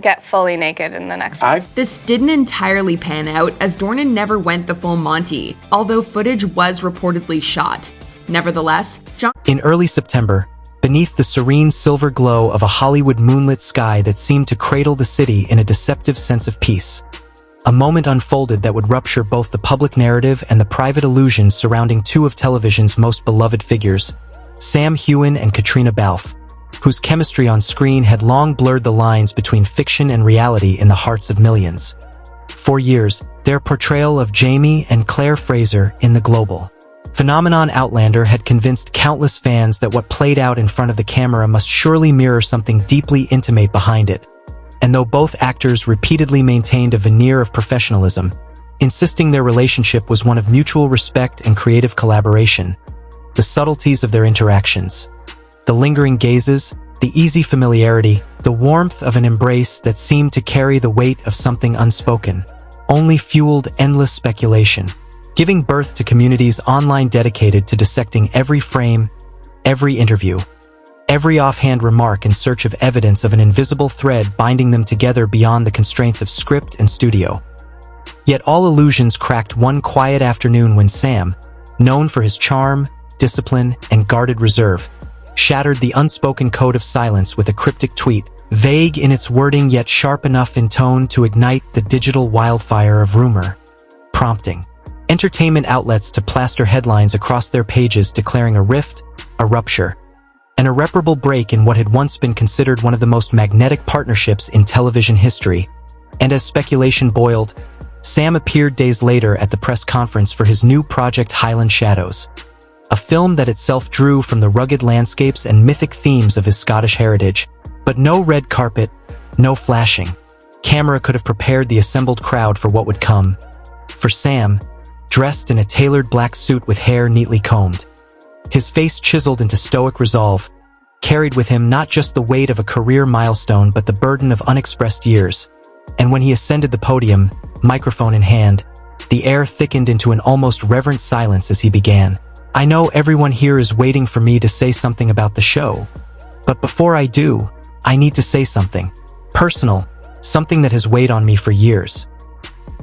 get fully naked in the next one. This didn't entirely pan out, as Dornan never went the full Monty, although footage was reportedly shot. Nevertheless, In early September, beneath the serene silver glow of a Hollywood moonlit sky that seemed to cradle the city in a deceptive sense of peace, a moment unfolded that would rupture both the public narrative and the private illusions surrounding two of television's most beloved figures, Sam Heughan and Caitriona Balfe, whose chemistry on screen had long blurred the lines between fiction and reality in the hearts of millions. For years, their portrayal of Jamie and Claire Fraser in the global phenomenon Outlander had convinced countless fans that what played out in front of the camera must surely mirror something deeply intimate behind it. And though both actors repeatedly maintained a veneer of professionalism, insisting their relationship was one of mutual respect and creative collaboration, the subtleties of their interactions, the lingering gazes, the easy familiarity, the warmth of an embrace that seemed to carry the weight of something unspoken, only fueled endless speculation, giving birth to communities online dedicated to dissecting every frame, every interview, every offhand remark in search of evidence of an invisible thread binding them together beyond the constraints of script and studio. Yet all illusions cracked one quiet afternoon when Sam, known for his charm, discipline, and guarded reserve, shattered the unspoken code of silence with a cryptic tweet, vague in its wording yet sharp enough in tone to ignite the digital wildfire of rumor, prompting entertainment outlets to plaster headlines across their pages declaring a rift, a rupture, an irreparable break in what had once been considered one of the most magnetic partnerships in television history. And as speculation boiled, Sam appeared days later at the press conference for his new project Highland Shadows, a film that itself drew from the rugged landscapes and mythic themes of his Scottish heritage. But no red carpet, no flashing camera could have prepared the assembled crowd for what would come. For Sam, dressed in a tailored black suit with hair neatly combed, his face chiseled into stoic resolve, carried with him not just the weight of a career milestone but the burden of unexpressed years. And when he ascended the podium, microphone in hand, the air thickened into an almost reverent silence as he began. "I know everyone here is waiting for me to say something about the show, but before I do, I need to say something personal, something that has weighed on me for years."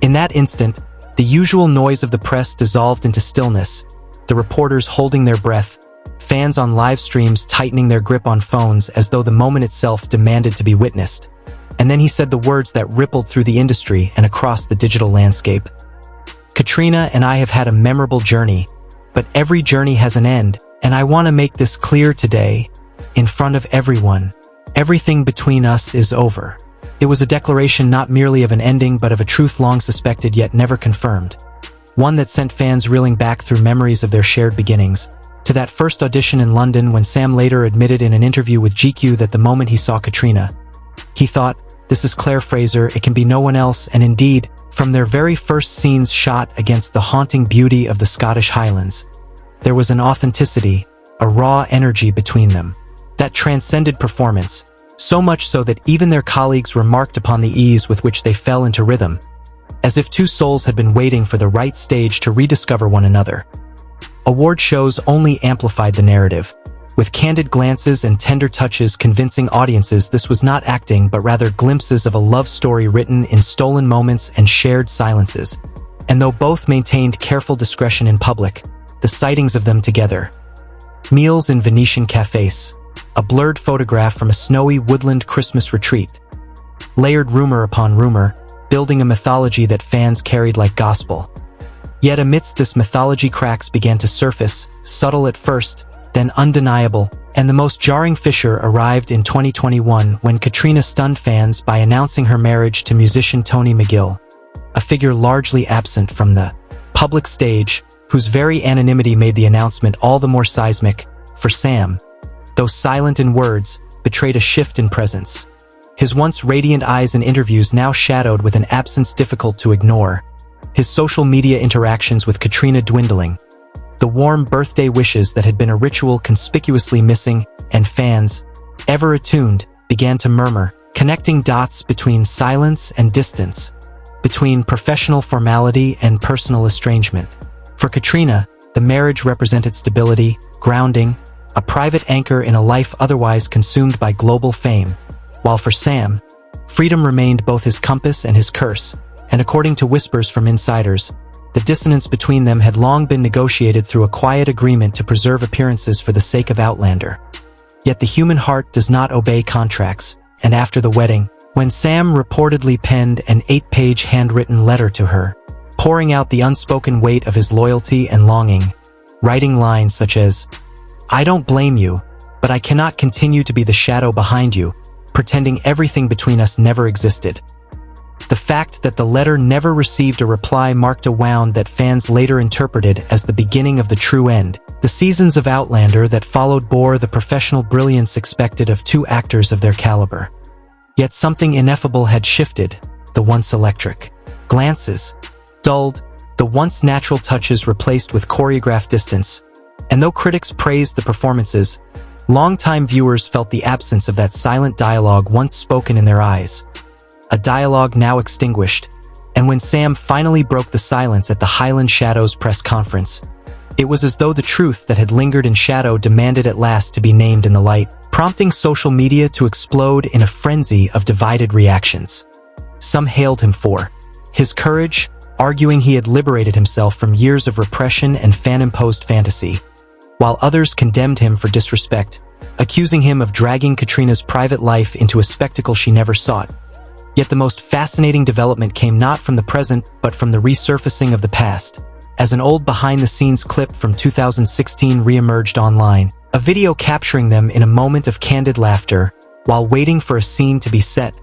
In that instant, the usual noise of the press dissolved into stillness, the reporters holding their breath, fans on live streams tightening their grip on phones as though the moment itself demanded to be witnessed. And then he said the words that rippled through the industry and across the digital landscape. "Caitriona and I have had a memorable journey, but every journey has an end, and I want to make this clear today, in front of everyone. Everything between us is over." It was a declaration not merely of an ending but of a truth long suspected yet never confirmed. One that sent fans reeling back through memories of their shared beginnings, to that first audition in London when Sam later admitted in an interview with GQ that the moment he saw Caitriona, he thought, "This is Claire Fraser, it can be no one else," and indeed, from their very first scenes shot against the haunting beauty of the Scottish Highlands, there was an authenticity, a raw energy between them, that transcended performance, so much so that even their colleagues remarked upon the ease with which they fell into rhythm, as if two souls had been waiting for the right stage to rediscover one another. Award shows only amplified the narrative, with candid glances and tender touches convincing audiences this was not acting but rather glimpses of a love story written in stolen moments and shared silences. And though both maintained careful discretion in public, the sightings of them together, meals in Venetian cafes, a blurred photograph from a snowy woodland Christmas retreat, layered rumor upon rumor, building a mythology that fans carried like gospel. Yet amidst this mythology, cracks began to surface, subtle at first, then undeniable, and the most jarring fissure arrived in 2021 when Caitriona stunned fans by announcing her marriage to musician Tony McGill, a figure largely absent from the public stage, whose very anonymity made the announcement all the more seismic. For Sam, though silent in words, betrayed a shift in presence. His once radiant eyes in interviews now shadowed with an absence difficult to ignore, his social media interactions with Caitriona dwindling, the warm birthday wishes that had been a ritual conspicuously missing, and fans, ever attuned, began to murmur, connecting dots between silence and distance, between professional formality and personal estrangement. For Caitriona, the marriage represented stability, grounding, a private anchor in a life otherwise consumed by global fame, while for Sam, Freedom remained both his compass and his curse, and according to whispers from insiders, the dissonance between them had long been negotiated through a quiet agreement to preserve appearances for the sake of Outlander. Yet the human heart does not obey contracts, and after the wedding, when Sam reportedly penned an 8-page handwritten letter to her, pouring out the unspoken weight of his loyalty and longing, writing lines such as, "I don't blame you, but I cannot continue to be the shadow behind you, pretending everything between us never existed." The fact that the letter never received a reply marked a wound that fans later interpreted as the beginning of the true end. The seasons of Outlander that followed bore the professional brilliance expected of two actors of their caliber. Yet something ineffable had shifted, the once electric glances dulled, the once natural touches replaced with choreographed distance, and though critics praised the performances, longtime viewers felt the absence of that silent dialogue once spoken in their eyes. A dialogue now extinguished, and when Sam finally broke the silence at the Highland Shadows press conference, it was as though the truth that had lingered in shadow demanded at last to be named in the light, prompting social media to explode in a frenzy of divided reactions. Some hailed him for his courage, arguing he had liberated himself from years of repression and fan-imposed fantasy, while others condemned him for disrespect, accusing him of dragging Caitriona's private life into a spectacle she never sought. Yet the most fascinating development came not from the present, but from the resurfacing of the past, as an old behind-the-scenes clip from 2016 re-emerged online, a video capturing them in a moment of candid laughter, while waiting for a scene to be set,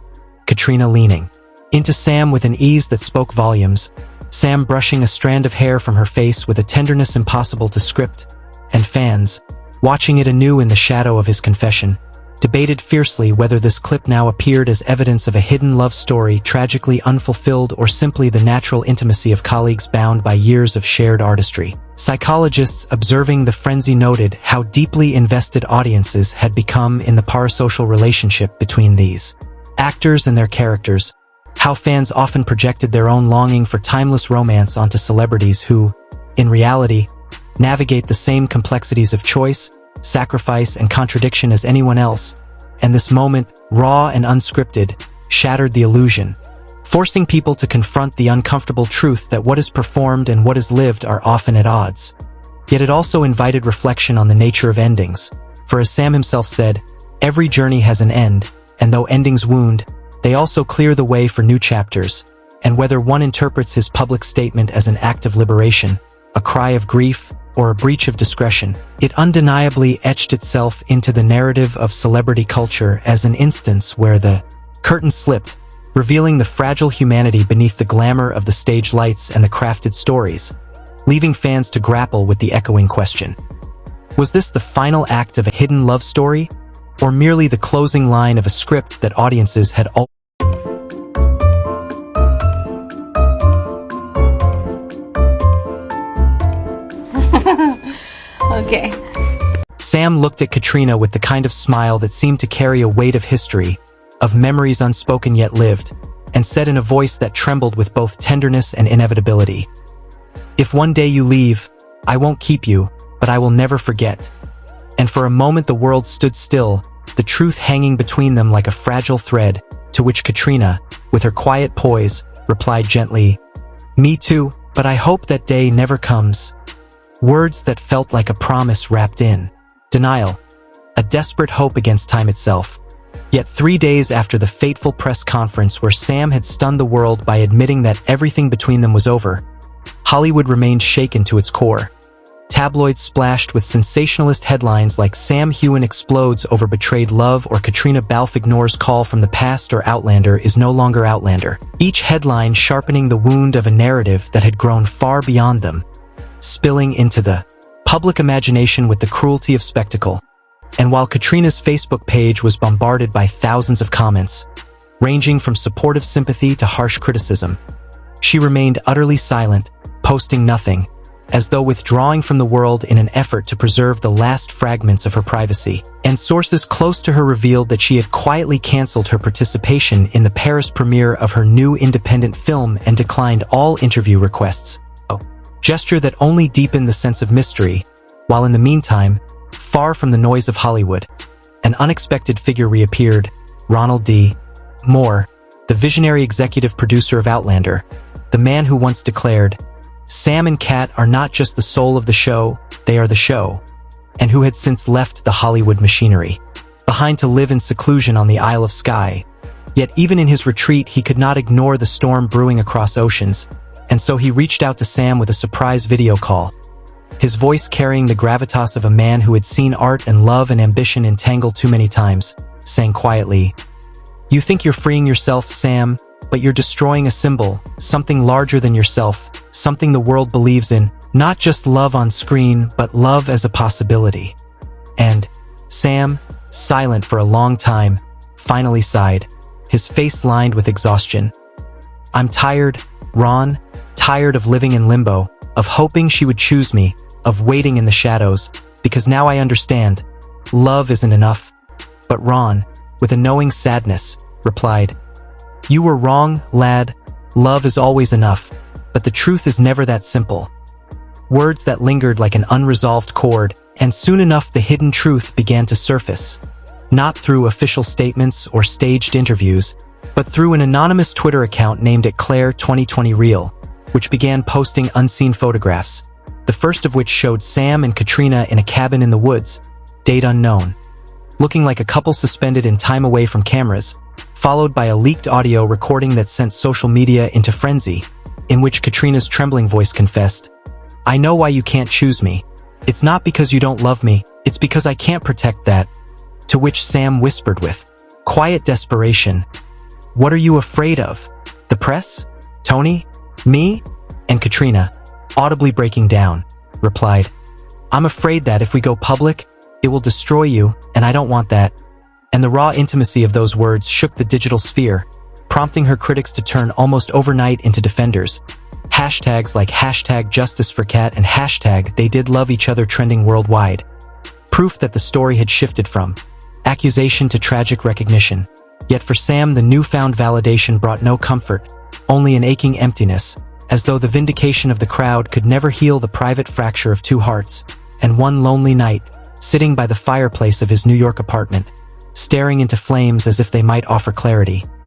Caitriona leaning into Sam with an ease that spoke volumes, Sam brushing a strand of hair from her face with a tenderness impossible to script, and fans, watching it anew in the shadow of his confession, debated fiercely whether this clip now appeared as evidence of a hidden love story tragically unfulfilled or simply the natural intimacy of colleagues bound by years of shared artistry. Psychologists observing the frenzy noted how deeply invested audiences had become in the parasocial relationship between these actors and their characters, how fans often projected their own longing for timeless romance onto celebrities who, in reality, navigate the same complexities of choice, sacrifice, and contradiction as anyone else, and this moment, raw and unscripted, shattered the illusion, forcing people to confront the uncomfortable truth that what is performed and what is lived are often at odds. Yet it also invited reflection on the nature of endings, for as Sam himself said, every journey has an end, and though endings wound, they also clear the way for new chapters, and whether one interprets his public statement as an act of liberation, a cry of grief, or a breach of discretion, it undeniably etched itself into the narrative of celebrity culture as an instance where the curtain slipped, revealing the fragile humanity beneath the glamour of the stage lights and the crafted stories, leaving fans to grapple with the echoing question. Was this the final act of a hidden love story, or merely the closing line of a script that audiences had always Okay. Sam looked at Caitriona with the kind of smile that seemed to carry a weight of history, of memories unspoken yet lived, and said in a voice that trembled with both tenderness and inevitability, "If one day you leave, I won't keep you, but I will never forget." And for a moment the world stood still, the truth hanging between them like a fragile thread, to which Caitriona, with her quiet poise, replied gently, "Me too, but I hope that day never comes." Words that felt like a promise wrapped in denial, a desperate hope against time itself. Yet 3 days after the fateful press conference where Sam had stunned the world by admitting that everything between them was over, Hollywood remained shaken to its core. Tabloids splashed with sensationalist headlines like "Sam Heughan explodes over betrayed love" or "Caitriona Balfe ignores call from the past" or "Outlander is no longer Outlander," each headline sharpening the wound of a narrative that had grown far beyond them, spilling into the public imagination with the cruelty of spectacle. And while Caitriona's Facebook page was bombarded by thousands of comments, ranging from supportive sympathy to harsh criticism, she remained utterly silent, posting nothing, as though withdrawing from the world in an effort to preserve the last fragments of her privacy. And sources close to her revealed that she had quietly canceled her participation in the Paris premiere of her new independent film and declined all interview requests. Gesture that only deepened the sense of mystery, while in the meantime, far from the noise of Hollywood, an unexpected figure reappeared, Ronald D. Moore, the visionary executive producer of Outlander, the man who once declared, "Sam and Cat are not just the soul of the show, they are the show," and who had since left the Hollywood machinery behind to live in seclusion on the Isle of Skye. Yet even in his retreat, he could not ignore the storm brewing across oceans, and so he reached out to Sam with a surprise video call. His voice carrying the gravitas of a man who had seen art and love and ambition entangled too many times, saying quietly, "You think you're freeing yourself, Sam, but you're destroying a symbol, something larger than yourself, something the world believes in, not just love on screen, but love as a possibility." And Sam, silent for a long time, finally sighed, his face lined with exhaustion. "I'm tired, Ron, tired of living in limbo, of hoping she would choose me, of waiting in the shadows, because now I understand. Love isn't enough." But Ron, with a knowing sadness, replied, "You were wrong, lad. Love is always enough, but the truth is never that simple." Words that lingered like an unresolved chord, and soon enough the hidden truth began to surface. Not through official statements or staged interviews, but through an anonymous Twitter account named @Claire2020Real, which began posting unseen photographs, the first of which showed Sam and Caitriona in a cabin in the woods, date unknown, looking like a couple suspended in time away from cameras, followed by a leaked audio recording that sent social media into frenzy, in which Caitriona's trembling voice confessed, "I know why you can't choose me. It's not because you don't love me, it's because I can't protect that." To which Sam whispered with quiet desperation, "What are you afraid of? The press? Tony? Me?" And Caitriona, audibly breaking down, replied, "I'm afraid that if we go public, it will destroy you, and I don't want that." And the raw intimacy of those words shook the digital sphere, prompting her critics to turn almost overnight into defenders. Hashtags like #JusticeForCat and #TheyDidLoveEachOther trending worldwide. Proof that the story had shifted from accusation to tragic recognition. Yet for Sam, the newfound validation brought no comfort, only an aching emptiness, as though the vindication of the crowd could never heal the private fracture of two hearts. And one lonely night, sitting by the fireplace of his New York apartment, staring into flames as if they might offer clarity,